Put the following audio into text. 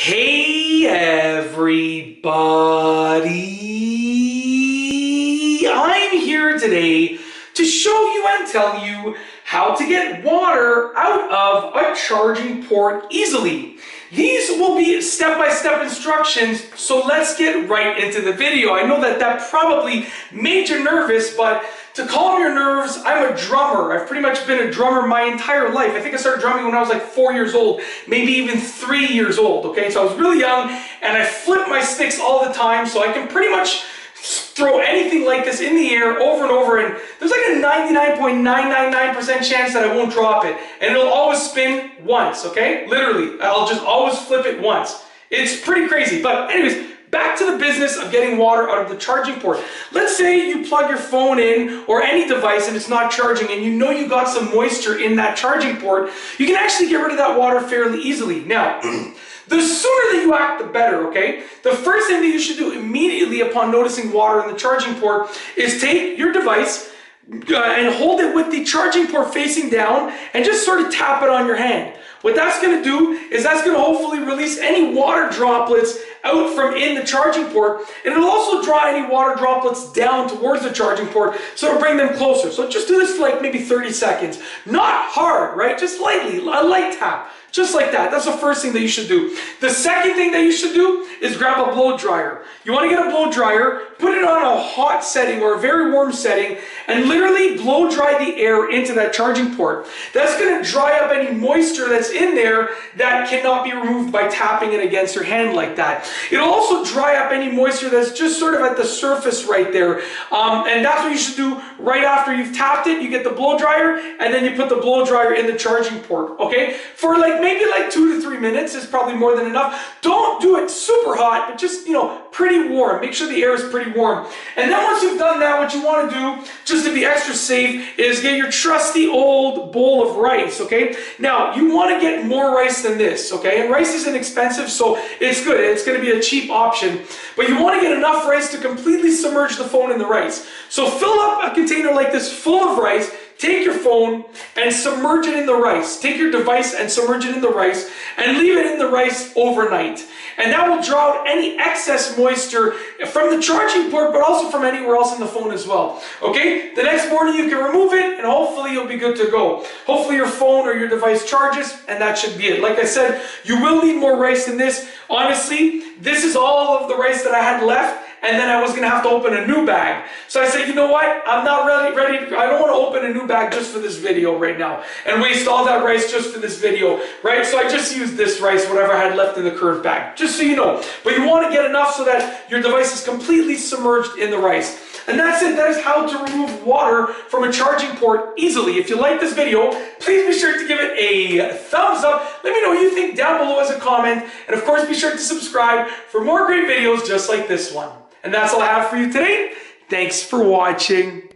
Hey everybody! I'm here today to show you and tell you how to get water out of a charging port easily. These will be step-by-step instructions, so let's get right into the video. I know that probably made you nervous, but to calm your nerves, I'm a drummer. I've pretty much been a drummer my entire life. I think I started drumming when I was like 4 years old, maybe even 3 years old, okay? So I was really young, and I flip my sticks all the time, so I can pretty much throw anything like this in the air over and over, and there's like a 99.999% chance that I won't drop it, and it'll always spin once, okay? Literally, I'll just always flip it once. It's pretty crazy, but anyways, back to the business of getting water out of the charging port. Let's say you plug your phone in or any device and it's not charging, and you know you got some moisture in that charging port. You can actually get rid of that water fairly easily. Now, the sooner that you act, the better, okay? The first thing that you should do immediately upon noticing water in the charging port is take your device and hold it with the charging port facing down and just sort of tap it on your hand. What that's going to do is that's going to hopefully release any water droplets out from in the charging port, and it'll also draw any water droplets down towards the charging port, so it'll bring them closer. So just do this for like maybe 30 seconds. Not hard, right? Just lightly, a light tap. Just like that. That's the first thing that you should do. The second thing that you should do is grab a blow dryer. You want to get a blow dryer, put it on a hot setting or a very warm setting, and literally blow dry the air into that charging port. That's going to dry up any moisture that's in there that cannot be removed by tapping it against your hand like that. It'll also dry up any moisture that's just sort of at the surface right there. And that's what you should do right after you've tapped it. You get the blow dryer, and then you put the blow dryer in the charging port, okay? For maybe 2 to 3 minutes is probably more than enough. Don't do it super hot, but just, pretty warm. Make sure the air is pretty warm. And then once you've done that, what you want to do, just to be extra safe, is get your trusty old bowl of rice, okay? Now, you want to get more rice than this, okay? And rice is inexpensive, so it's good. It's going to be a cheap option. But you want to get enough rice to completely submerge the phone in the rice. So fill up a container like this full of rice. Take your phone and submerge it in the rice. Take your device and submerge it in the rice and leave it in the rice overnight. And that will draw out any excess moisture from the charging port, but also from anywhere else in the phone as well. Okay? The next morning you can remove it and hopefully you'll be good to go. Hopefully your phone or your device charges, and that should be it. Like I said, you will need more rice than this. Honestly, this is all of the rice that I had left, and then I was going to have to open a new bag. So I said, you know what? I'm not really ready. I don't want to open a new bag just for this video right now and waste all that rice just for this video, right? So I just used this rice, whatever I had left in the curved bag, just so you know. But you want to get enough so that your device is completely submerged in the rice. And that's it. That is how to remove water from a charging port easily. If you like this video, please be sure to give it a thumbs up. Let me know what you think down below as a comment. And of course, be sure to subscribe for more great videos just like this one. And that's all I have for you today. Thanks for watching.